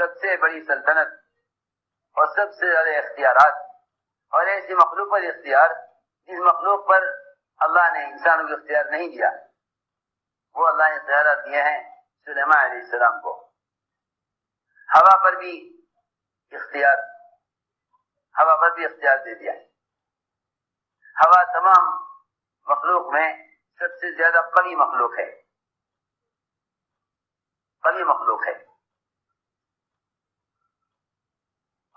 سب سے بڑی سلطنت اور سب سے زیادہ اختیارات اور ایسی مخلوق پر اختیار جس مخلوق پر اللہ نے انسانوں کو اختیار نہیں دیا، وہ اللہ نے اختیارات دیے ہیں سلیمان علیہ السلام کو۔ ہوا پر بھی اختیار دے دیا۔ ہوا تمام مخلوق میں سب سے زیادہ قوی مخلوق ہے،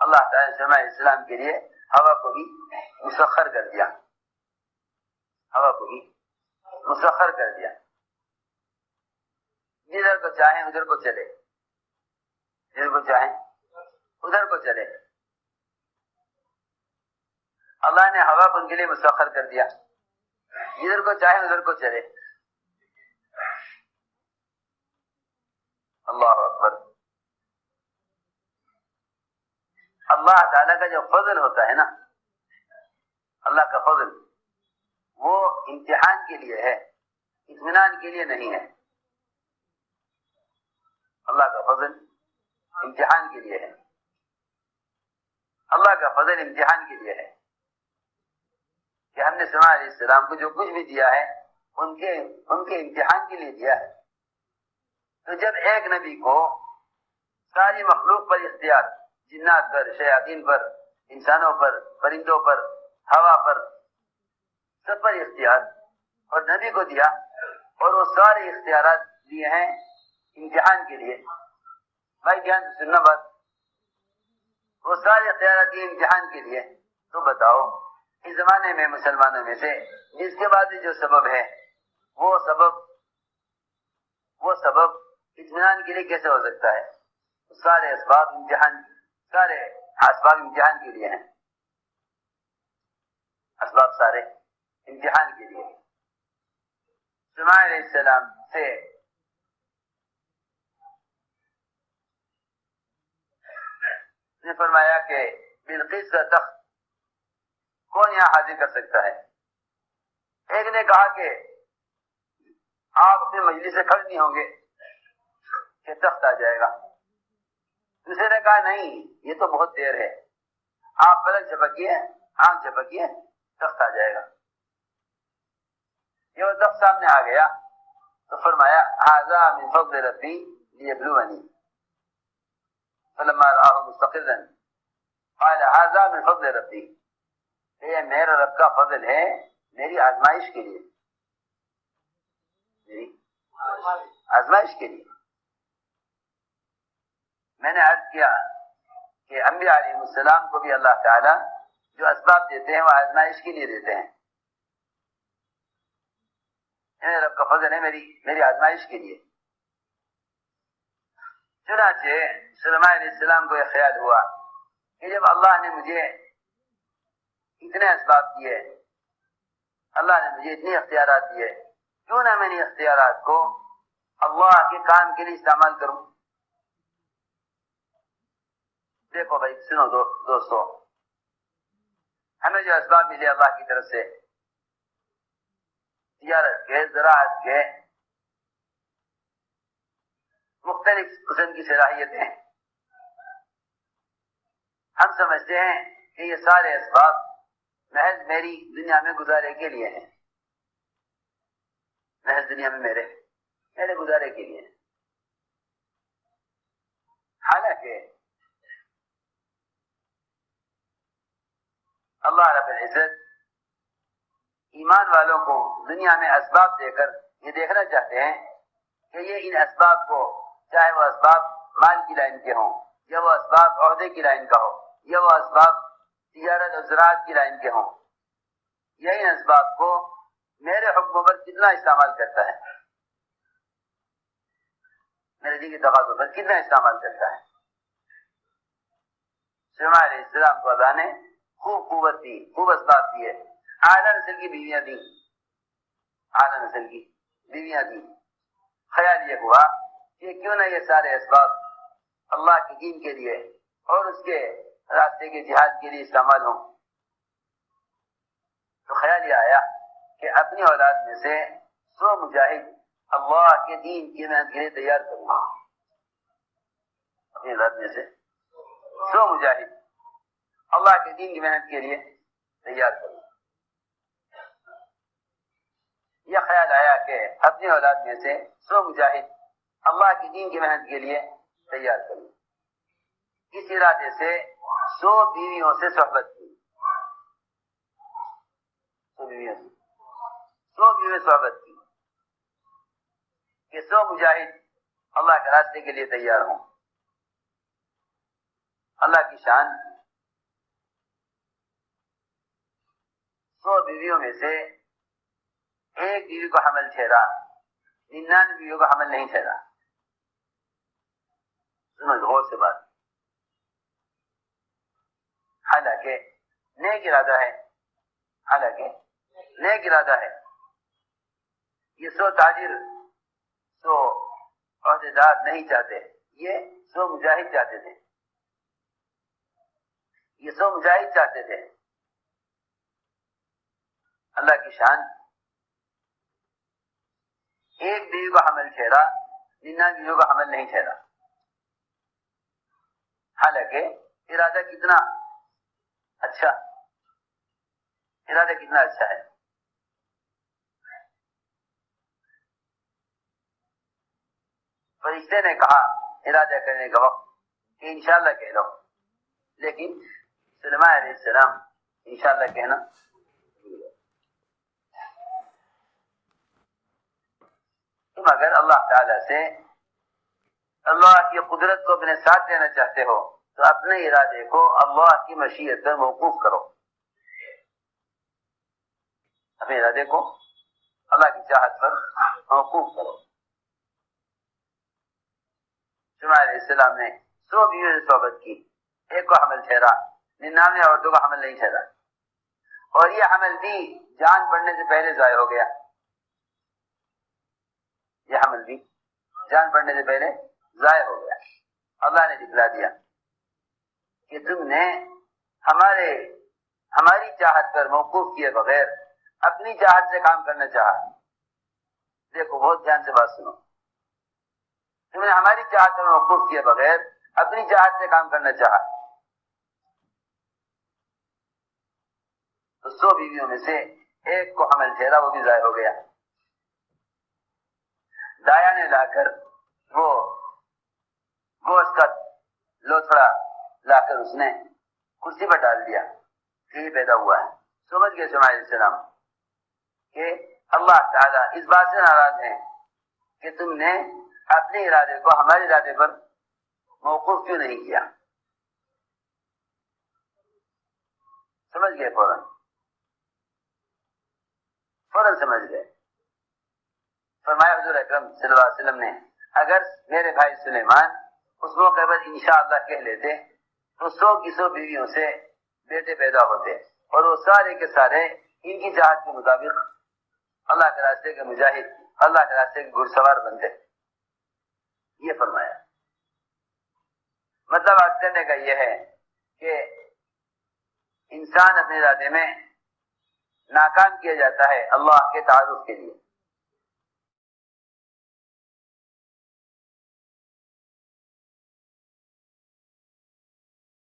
اللہ تعالی نے سلیمان علیہ السلام کے لیے ہوا کو بھی مسخر کر دیا، جدھر کو چاہیں ادھر کو چلے، اللہ نے ہوا کو ان کے لیے مسخر کر دیا، جدھر کو چاہیں ادھر کو چلے۔ اللہ اکبر۔ اللہ تعالیٰ کا جو فضل ہوتا ہے نا، اللہ کا فضل وہ امتحان کے لیے ہے، اطمینان کے لیے نہیں ہے۔ اللہ کا فضل امتحان کے لیے ہے، کہ ہم نے سلیمان علیہ السلام کو جو کچھ بھی دیا ہے ان کے امتحان کے لیے دیا ہے۔ تو جب ایک نبی کو ساری مخلوق پر اختیار، جنات پر، شیاطین پر، انسانوں پر، پرندوں پر، ہوا پر، سب پر اختیار، اور نبی کو دیا، اور وہ سارے اختیارات دیے ہیں امتحان کے لیے۔ بھائی دھیان سے سننا بات، وہ سارے اختیارات دیے امتحان کے لیے، تو بتاؤ اس زمانے میں مسلمانوں میں سے جس کے بعد جو سبب ہے وہ سبب اطمینان کے لیے کیسے ہو سکتا ہے؟ سارے اسباب امتحان کے لیے ہیں، اسباب سارے امتحان کے لیے۔ سلیمان علیہ السلام سے نے فرمایا کہ بلقیس کا تخت کون یہاں حاضر کر سکتا ہے؟ ایک نے کہا کہ آپ اپنے مجلس سے کھڑے نہیں ہوں گے کہ تخت آ جائے گا۔ دوسرے نے کہا نہیں، یہ تو بہت دیر ہے، آپ پلک جھپکیے، آنکھ جھپکیے، تخت آ جائے گا۔ یہ وہ تخت سامنے آ گیا تو فرمایا ھذا من فضل ربی لیبلونی، فلما رآہ مستقرا قال ھذا من فضل ربی، یہ میرا رب کا فضل ہے میری آزمائش کے لیے، میں نے عرض کیا کہ انبیاء علیہ السلام کو بھی اللہ تعالیٰ جو اسباب دیتے ہیں وہ آزمائش کے لیے دیتے ہیں، میرے رب کا فضل ہے میری آزمائش کے لیے۔ چنانچہ سلیمان علیہ السلام کو یہ خیال ہوا کہ جب اللہ نے مجھے اتنے اسباب دیے، اللہ نے مجھے اتنے اختیارات دیے، کیوں نہ میں نے اختیارات کو اللہ کے کام کے لیے استعمال کروں۔ دیکھو بھائی سنو دوستو، ہمیں جو اسباب ملے اللہ کی طرف سے، تجارت کے، زراعت کے، مختلف قسم کی صلاحیتیں، ہم سمجھتے ہیں کہ یہ سارے اسباب محض میری دنیا میں گزارے کے لیے ہیں، محض دنیا میں میرے گزارے کے لیے، حالانکہ اللہ رب العزت ایمان والوں کو دنیا میں اسباب دے کر یہ دیکھنا چاہتے ہیں کہ یہ ان اسباب کو، چاہے وہ اسباب مال کی لائن کے ہوں، یا وہ اسباب عہدے کی لائن کا ہو، یا وہ اسباب تجارت اور زراعت کی لائن کے ہوں، یہ ان اسباب کو میرے حکم پر کتنا استعمال کرتا ہے، میرے دین کی تقاضوں پر کتنا استعمال کرتا ہے۔ سلیمان علیہ السلام کو اللہ نے خوب قوت دی، خوب اسباب دیے، اعلیٰ نسل کی بیویاں دی۔ خیال یہ ہوا کہ کیوں نہ یہ سارے اسباب اللہ کے دین کے لیے اور اس کے راستے کے جہاد کے لیے استعمال ہوں۔ تو خیال یہ آیا کہ اپنی اولاد میں سے 100 مجاہد اللہ کے دین کی محنت کے لیے تیار کروں گا، اپنی اولاد میں سے 100 مجاہد اللہ کے دین کی محنت کے لیے تیار کروں. یہ خیال آیا کہ اپنی اولاد میں سے 100 مجاہد اللہ کے دین کی محنت کے لیے تیار کروں. اس ارادے سے 100 بیویوں سے صحبت کی. 100 بیویوں سے صحبت کی کہ 100 مجاہد اللہ کے راستے کے لیے تیار ہوں. اللہ کی شان 100 بیویوں میں سے ایک بیوی کو حمل ٹھہرا, 99 بیویوں کو حمل نہیں ٹھہرا. سنو غور سے بات. حالانکہ نیک ارادہ ہے, یہ 100 تاجر 100 عہدیدار نہیں چاہتے, یہ 100 مجاہد چاہتے تھے. اللہ کی شان, ایک بیوی کو حمل ٹھہرا, 99 بیویوں کو حمل نہیں ٹھہرا. حالانکہ ارادہ کتنا اچھا ہے. فرشتے نے کہا ارادہ کرنے کا وقت کہ انشاءاللہ کہہ لو, لیکن سلیمان علیہ السلام انشاءاللہ کہنا تم اگر اللہ تعالی سے اللہ کی قدرت کو اپنے ساتھ لینا چاہتے ہو تو اپنے ارادے کو اللہ کی مشیت پر موقوف کرو. اپنے ارادے کو اللہ کی چاہت پر موقوف کرو. سلیمان علیہ السلام نے 100 بیویوں سے صحبت کی, ایک کو حمل ٹھہرا, 99 عورتوں کو حمل نہیں ٹھہرا. اور یہ حمل بھی جان پڑنے سے پہلے ضائع ہو گیا. اللہ نے دکھلا دیا کہ تم نے ہماری چاہت پر موقوف کیے بغیر اپنی چاہت سے کام کرنا چاہا. دیکھو بہت دھیان سے بات سنو. تم نے ہماری چاہت پر موقوف کیے بغیر اپنی چاہت سے کام کرنا چاہا. تو 100 بیویوں میں سے ایک کو حمل ٹھہرا, وہ بھی ضائع ہو گیا. دایا نے لا کر وہ گوشت کا لوتھڑا لا کر اس نے کرسی پر ڈال دیا کہ یہ پیدا ہوا ہے. سمجھ گئے سلیمان علیہ السلام کہ اللہ تعالیٰ اس بات سے ناراض ہیں کہ تم نے اپنے ارادے کو ہمارے ارادے پر موقوف کیوں نہیں کیا. سمجھ گئے فوراً سمجھ گئے. فرمایا حضور اکرم صلی اللہ علیہ وسلم نے اگر میرے بھائی سلیمان اس موقع پر انشاءاللہ کہہ لیتے تو 100 کی 100 بیویوں سے بیٹے پیدا ہوتے اور وہ سارے کے سارے ان کی چاہت کے مطابق اللہ کے راستے کے مجاہد, اللہ کے راستے کے گھڑ سوار بنتے. یہ فرمایا. مطلب بات کرنے کا یہ ہے کہ انسان اپنے ارادے میں ناکام کیا جاتا ہے اللہ کے تعارف کے لیے.